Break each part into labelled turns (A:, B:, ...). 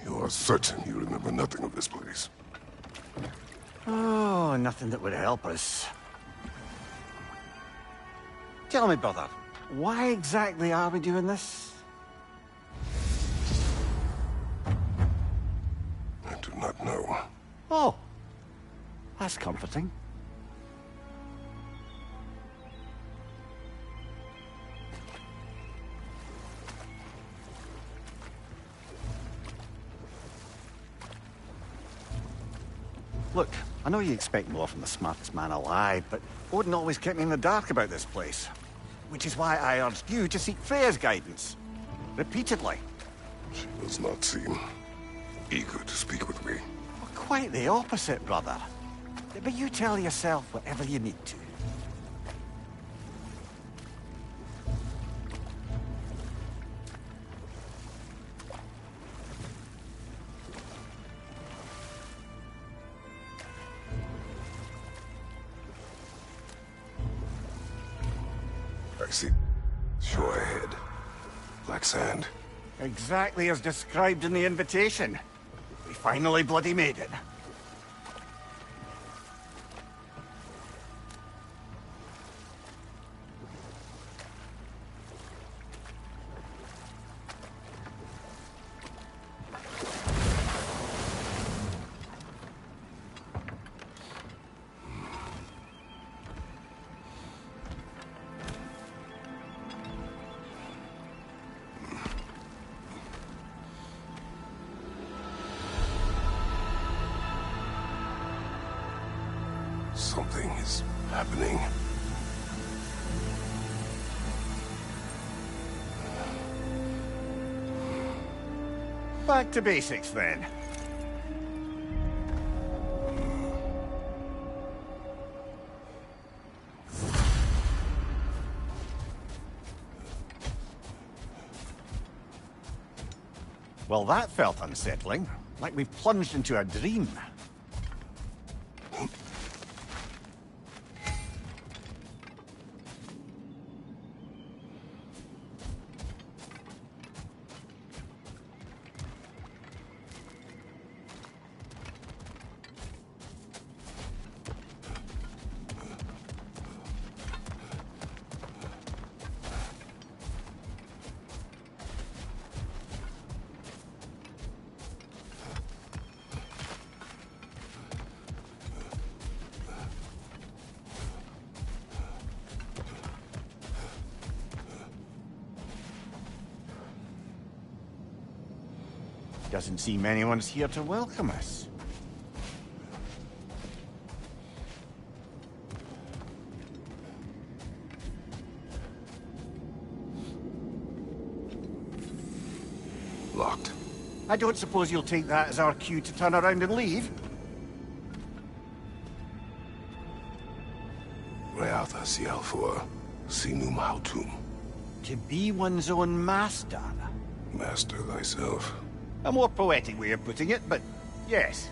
A: You are certain you remember nothing of this place?
B: Oh, nothing that would help us. Tell me, brother, why exactly are we doing this?
A: I do not know.
B: Oh, that's comforting. Look, I know you expect more from the smartest man alive, but Odin always kept me in the dark about this place. Which is why I urged you to seek Freya's guidance. Repeatedly.
A: She does not seem eager to speak with me.
B: Well, quite the opposite, brother. But you tell yourself whatever you need to.
A: I see. Shore ahead. Black sand.
B: Exactly as described in the invitation. We finally bloody made it.
A: Something is happening.
B: Back to basics, then. Well, that felt unsettling. Like we've plunged into a dream. Doesn't seem anyone's here to welcome us.
A: Locked.
B: I don't suppose you'll take that as our cue to turn around and leave?
A: Reatha Sialfur, Sinum Hautum.
B: To be one's own master.
A: Master thyself.
B: A more poetic way of putting it, but yes.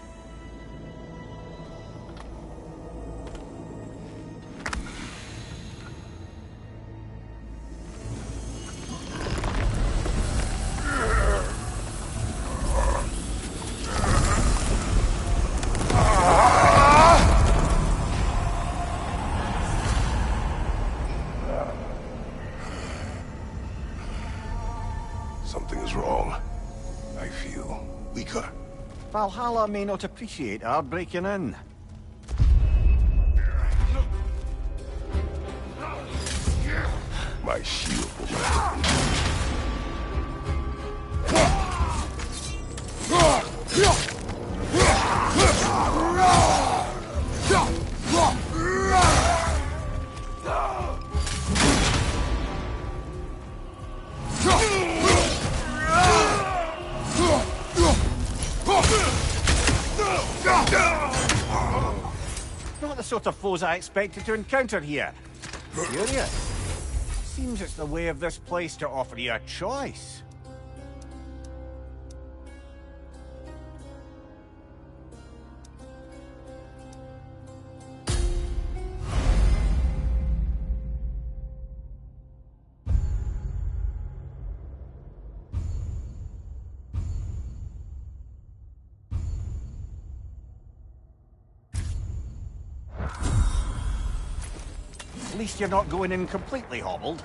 A: Something is wrong. I feel weaker.
B: Valhalla may not appreciate our breaking in.
A: My shield will not.
B: Not the sort of foes I expected to encounter here. Curious. Seems it's the way of this place to offer you a choice. least you're not going in completely hobbled.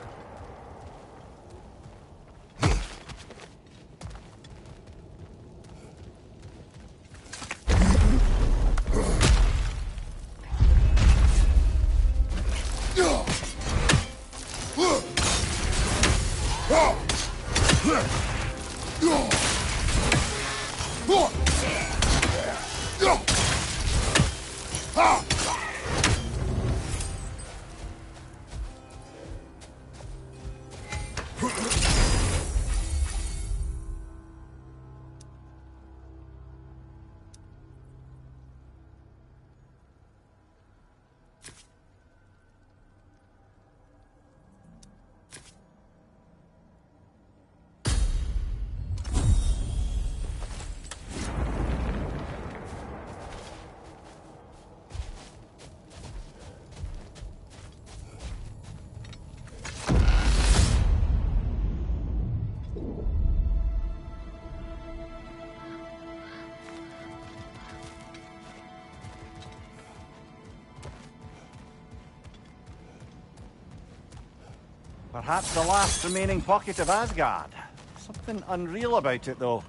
B: Perhaps the last remaining pocket of Asgard. Something unreal about it, though.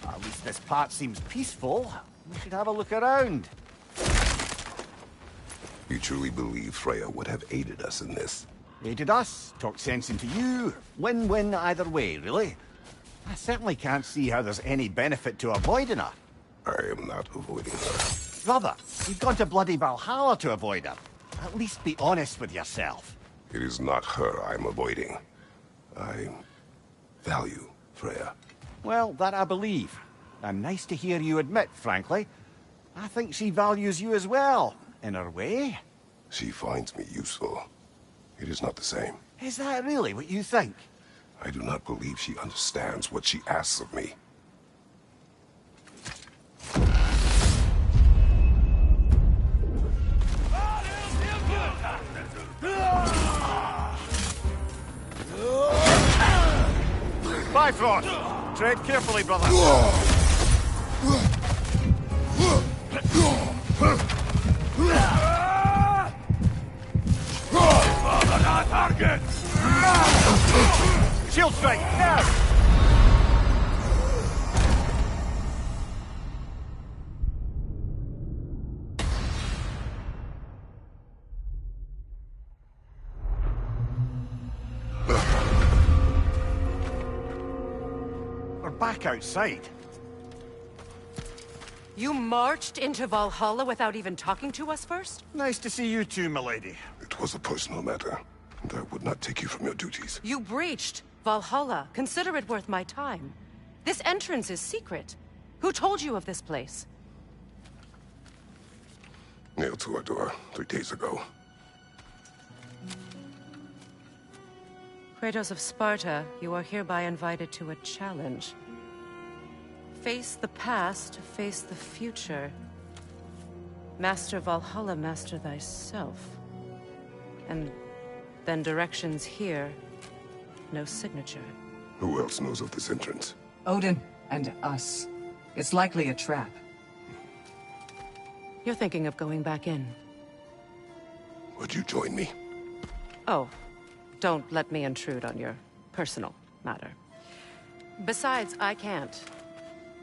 B: At least this part seems peaceful. We should have a look around.
A: You truly believe Freya would have aided us in this?
B: Aided us, talked sense into you. Win-win either way, really. I certainly can't see how there's any benefit to avoiding her.
A: I am not avoiding her.
B: Brother, you've gone to bloody Valhalla to avoid her. At least be honest with yourself.
A: It is not her I'm avoiding. I value Freya.
B: Well, that I believe. And nice to hear you admit, frankly. I think she values you as well, in her way.
A: She finds me useful. It is not the same.
B: Is that really what you think?
A: I do not believe she understands what she asks of me.
B: Bifrost! Tread carefully, brother.
C: Target!
B: Shield strike, now! We're back outside.
D: You marched into Valhalla without even talking to us first?
B: Nice to see you too, milady.
A: It was a personal matter, and I would not take you from your duties.
D: You breached Valhalla. Consider it worth my time. This entrance is secret. Who told you of this place?
A: Nailed to our door 3 days ago.
D: Kratos of Sparta, you are hereby invited to a challenge. Face the past, face the future. Master Valhalla, master thyself. And then directions here, no signature.
A: Who else knows of this entrance?
E: Odin and us. It's likely a trap.
D: You're thinking of going back in.
A: Would you join me?
D: Oh, don't let me intrude on your personal matter. Besides, I can't.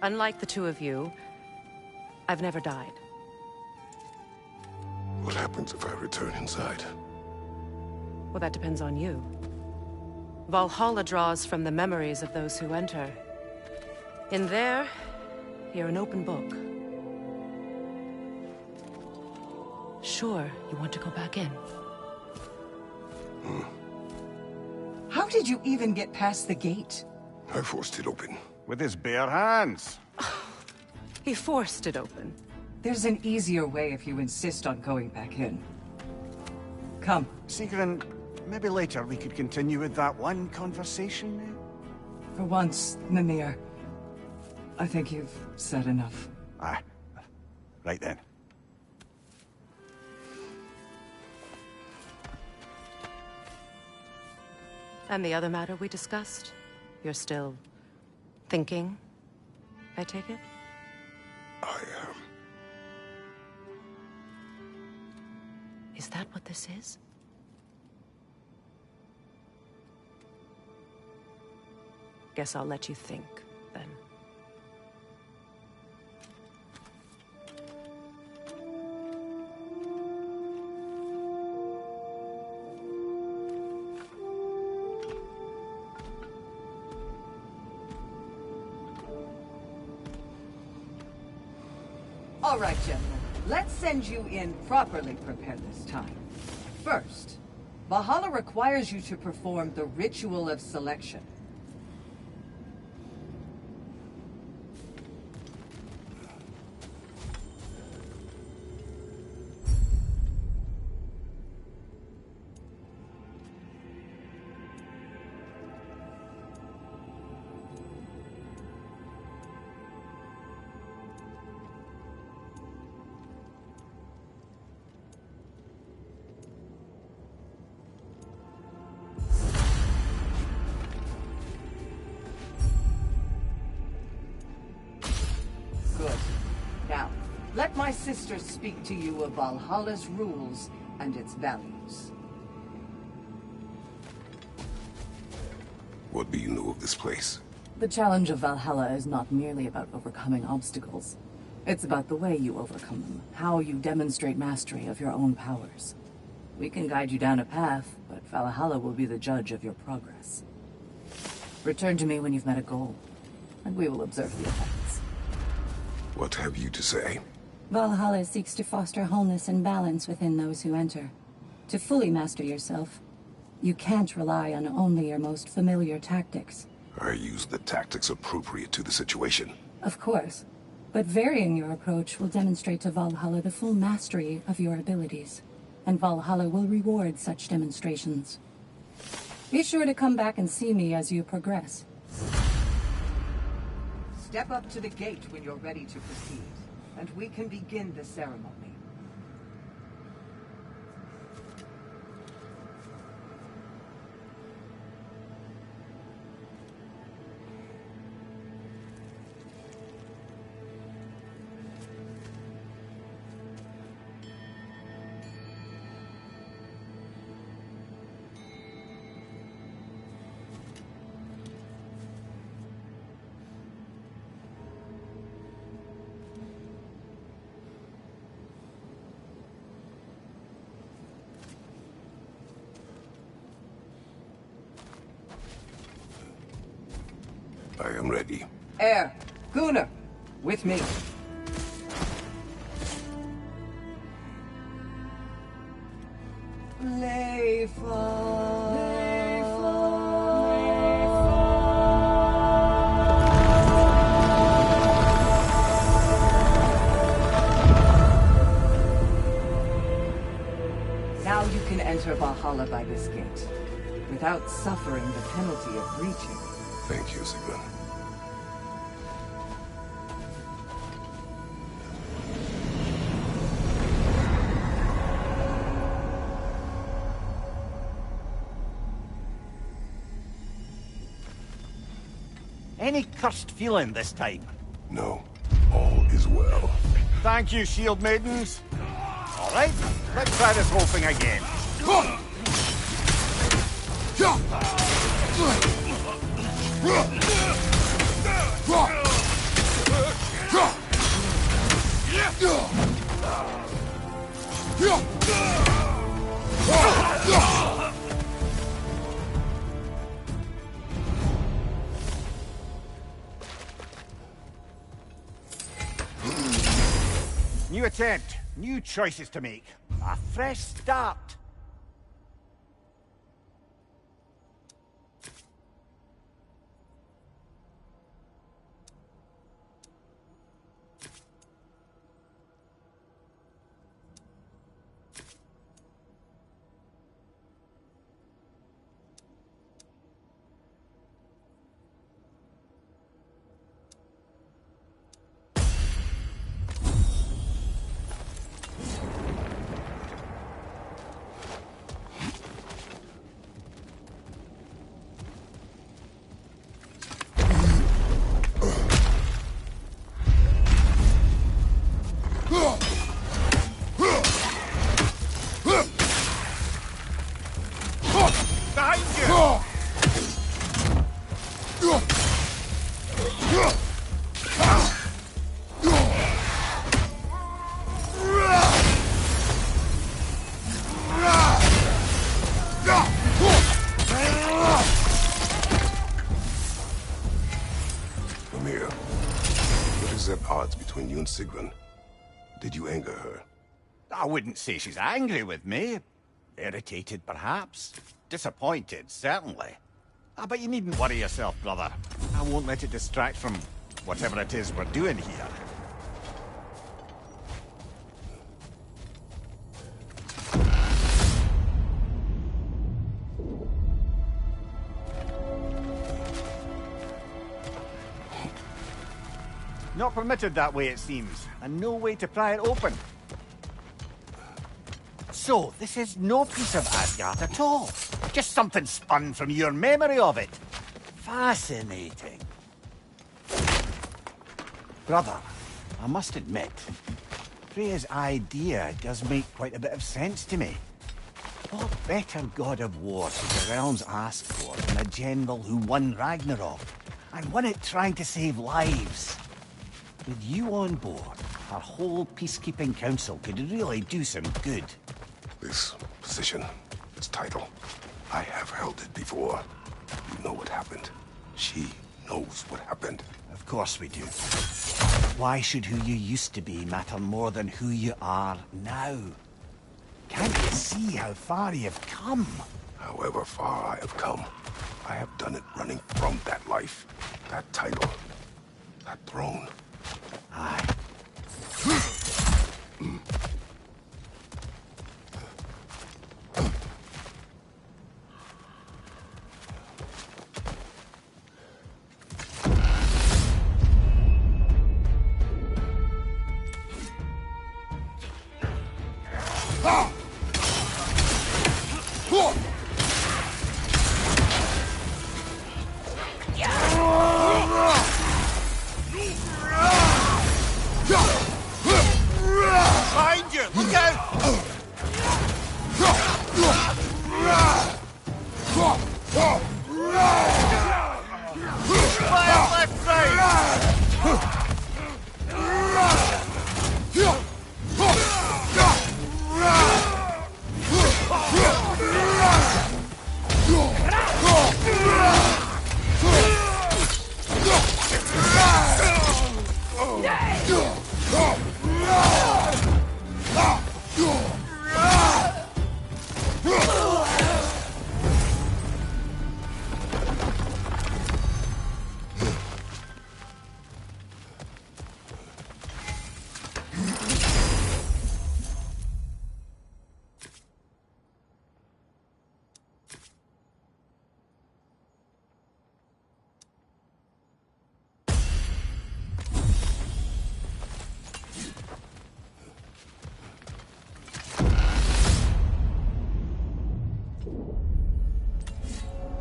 D: Unlike the two of you, I've never died.
A: What happens if I return inside?
D: Well, that depends on you. Valhalla draws from the memories of those who enter. In there, you're an open book. Sure, you want to go back in.
E: How did you even get past the gate?
A: I forced it open.
B: With his bare hands.
D: He forced it open.
E: There's an easier way if you insist on going back in. Come.
B: Sigrun, maybe later we could continue with that one conversation.
E: For once, Mimir. I think you've said enough.
B: Aye. Right then.
D: And the other matter we discussed? You're still thinking, I take it?
A: I am.
D: Is that what this is? Guess I'll let you think, then.
E: All right, gentlemen. Let's send you in properly prepared this time. First, Valhalla requires you to perform the ritual of selection. Good. Now, let my sister speak to you of Valhalla's rules and its values.
A: What do you know of this place?
F: The challenge of Valhalla is not merely about overcoming obstacles. It's about the way you overcome them, how you demonstrate mastery of your own powers. We can guide you down a path, but Valhalla will be the judge of your progress. Return to me when you've met a goal, and we will observe the effects.
A: What have you to say?
F: Valhalla seeks to foster wholeness and balance within those who enter. To fully master yourself, you can't rely on only your most familiar tactics.
A: I use the tactics appropriate to the situation.
F: Of course, but varying your approach will demonstrate to Valhalla the full mastery of your abilities, and Valhalla will reward such demonstrations. Be sure to come back and see me as you progress.
E: Step up to the gate when you're ready to proceed, and we can begin the ceremony.
A: I am ready.
E: Gunnar, with me. Now you can enter Valhalla by this gate, without suffering the penalty of breaching.
A: Thank you, Sigmund.
B: Any cursed feeling this time?
A: No, all is well.
B: Thank you, shield maidens. All right, let's try this whole thing again. New attempt, new choices to make. A fresh start.
A: Freya's at odds between you and Sigrun. Did you anger her?
B: I wouldn't say she's angry with me. Irritated, perhaps. Disappointed, certainly. But you needn't worry yourself, brother. I won't let it distract from whatever it is we're doing here. Not permitted that way, it seems, and no way to pry it open. So, this is no piece of Asgard at all. Just something spun from your memory of it. Fascinating. Brother, I must admit, Freya's idea does make quite a bit of sense to me. What better god of war could the realms ask for than a general who won Ragnarok, and won it trying to save lives? With you on board, our whole peacekeeping council could really do some good.
A: This position, this title, I have held it before. You know what happened. She knows what happened.
B: Of course we do. Why should who you used to be matter more than who you are now? Can't you see how far you've come?
A: However far I have come, I have done it running from that life, that title, that throne.
B: Aye. Behind you! Look out! Fire left, right!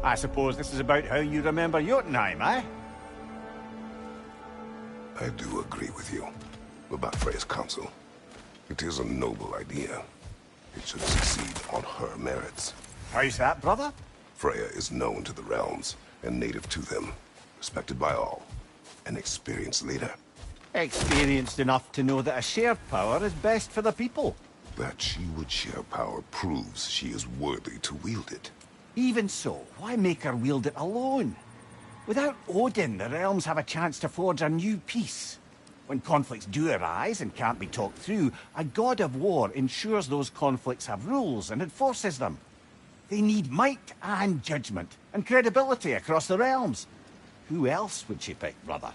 B: I suppose this is about how you remember Jotunheim, eh?
A: I do agree with you about Freya's council. It is a noble idea. It should succeed on her merits.
B: How's that, brother?
A: Freya is known to the realms and native to them, respected by all, an experienced leader.
B: Experienced enough to know that a shared power is best for the people.
A: That she would share power proves she is worthy to wield it.
B: Even so, why make her wield it alone? Without Odin, the realms have a chance to forge a new peace. When conflicts do arise and can't be talked through, a god of war ensures those conflicts have rules and enforces them. They need might and judgment, and credibility across the realms. Who else would she pick, brother?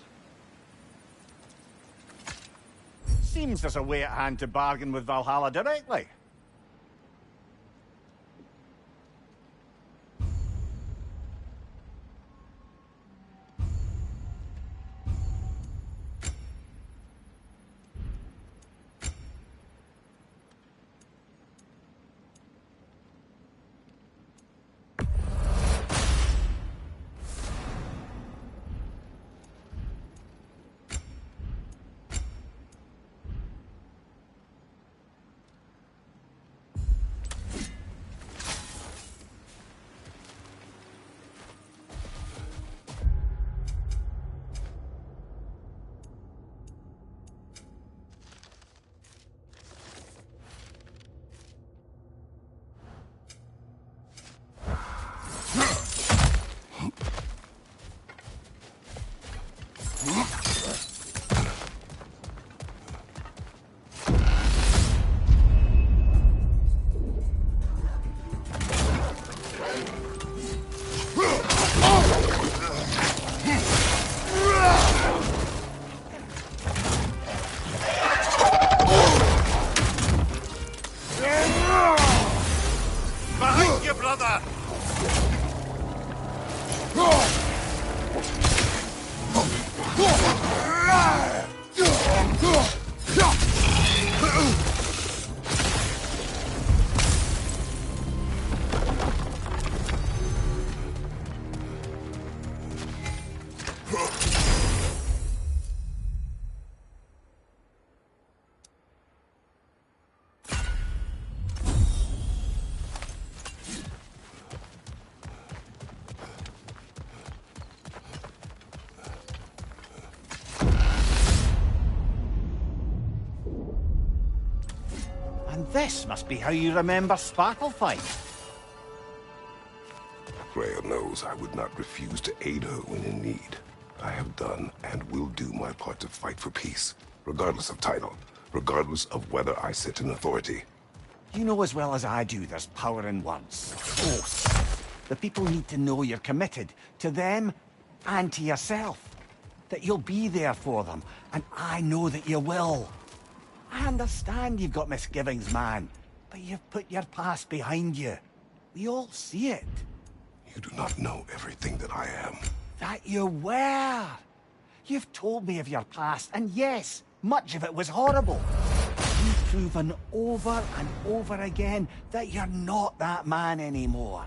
B: Seems there's a way at hand to bargain with Valhalla directly. And this must be how you remember Sparklefight.
A: Freya knows I would not refuse to aid her when in need. I have done and will do my part to fight for peace, regardless of title, regardless of whether I sit in authority.
B: You know as well as I do there's power in words. Oaths. The people need to know you're committed, to them and to yourself. That you'll be there for them, and I know that you will. I understand you've got misgivings, man, but you've put your past behind you. We all see it.
A: You do not know everything that I am.
B: That you were. You've told me of your past, and yes, much of it was horrible. You've proven over and over again that you're not that man anymore.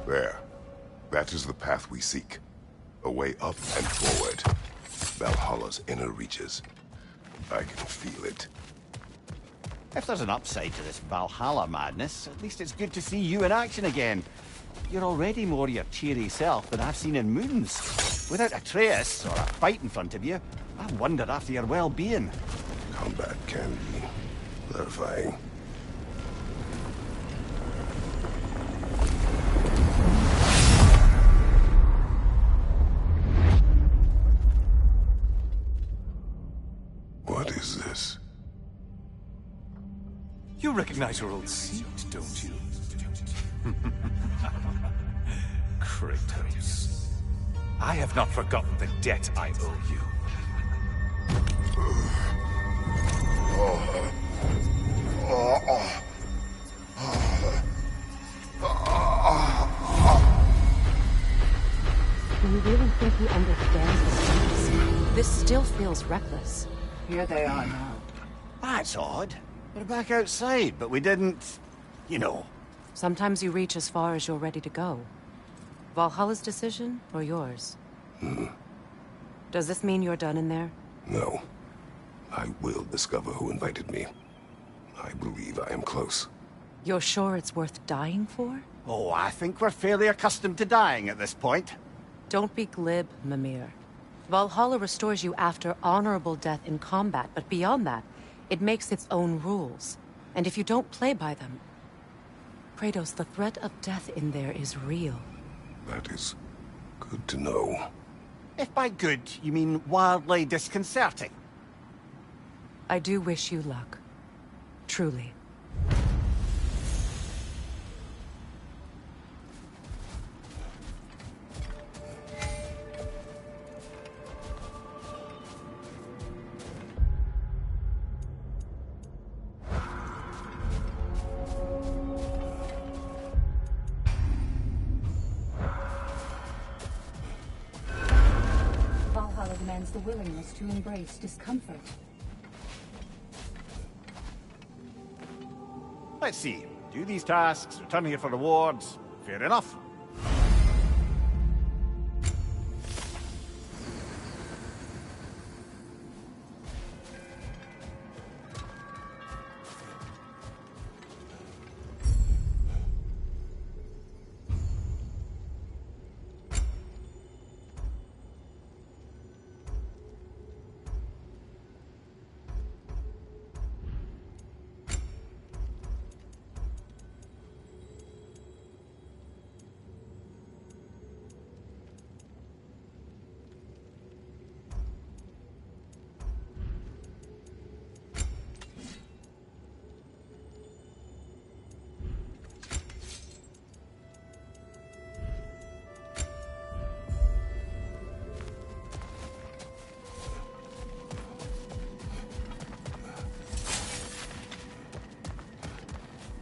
A: There. That is the path we seek. A way up and forward. Valhalla's inner reaches. I can feel it.
B: If there's an upside to this Valhalla madness, at least it's good to see you in action again. You're already more your cheery self than I've seen in moons. Without Atreus, or a fight in front of you, I wonder after your well-being.
A: Combat can be clarifying. What is this?
C: You recognize your old seat, don't you? Kratos. I have not forgotten the debt I owe you.
D: Do you really think he understands the stakes? This still feels reckless.
E: Here they are now.
B: That's odd. We're back outside, but we didn't... you know.
D: Sometimes you reach as far as you're ready to go. Valhalla's decision, or yours? Does this mean you're done in there?
A: No. I will discover who invited me. I believe I am close.
D: You're sure it's worth dying for?
B: Oh, I think we're fairly accustomed to dying at this point.
D: Don't be glib, Mimir. Valhalla restores you after honorable death in combat, but beyond that, it makes its own rules. And if you don't play by them... Kratos, the threat of death in there is real.
A: That is good to know.
B: If by good, you mean wildly disconcerting.
D: I do wish you luck. Truly.
F: understands the willingness to embrace discomfort.
B: Let's see. Do these tasks, return here for rewards. Fair enough.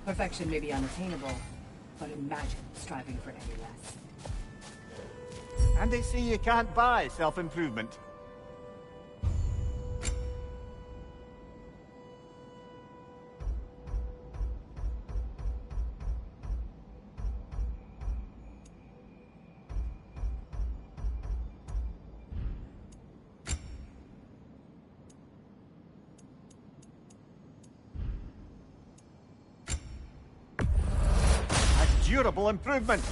F: Perfection may be unattainable, but imagine striving for any less.
B: And they say you can't buy self-improvement. Durable improvement.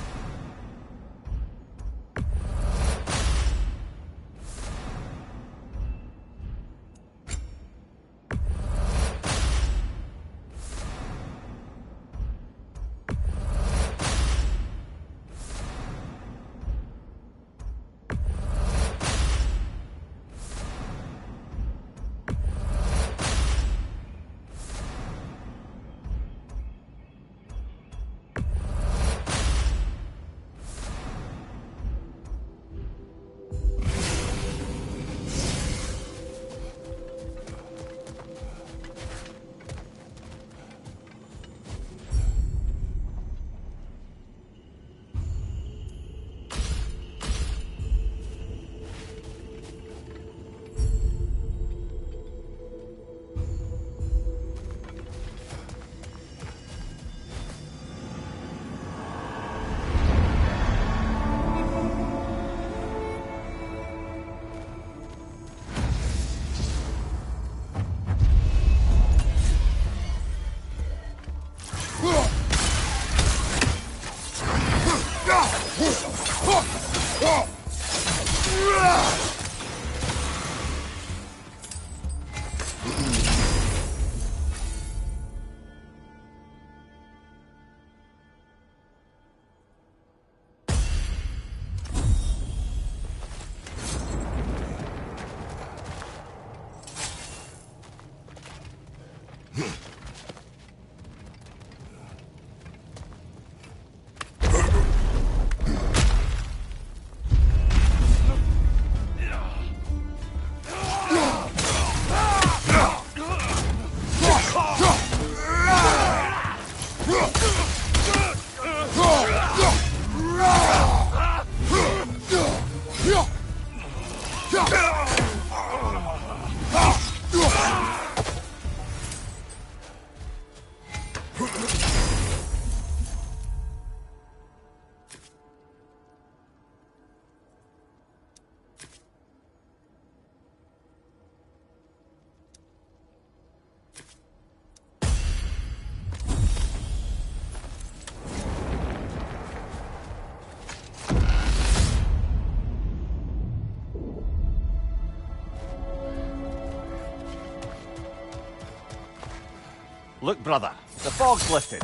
B: Look, brother, the fog's lifted.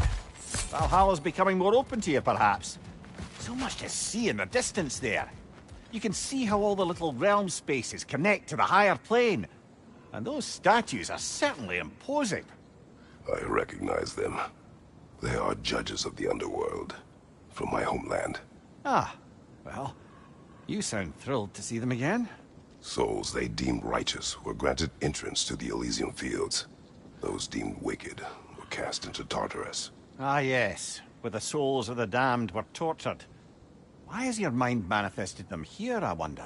B: Valhalla's becoming more open to you, perhaps. So much to see in the distance there. You can see how all the little realm spaces connect to the higher plane. And those statues are certainly imposing.
A: I recognize them. They are judges of the underworld, from my homeland.
B: Ah, well, you sound thrilled to see them again.
A: Souls they deemed righteous were granted entrance to the Elysium Fields. Those deemed wicked were cast into Tartarus.
B: Ah, yes, where the souls of the damned were tortured. Why has your mind manifested them here, I wonder?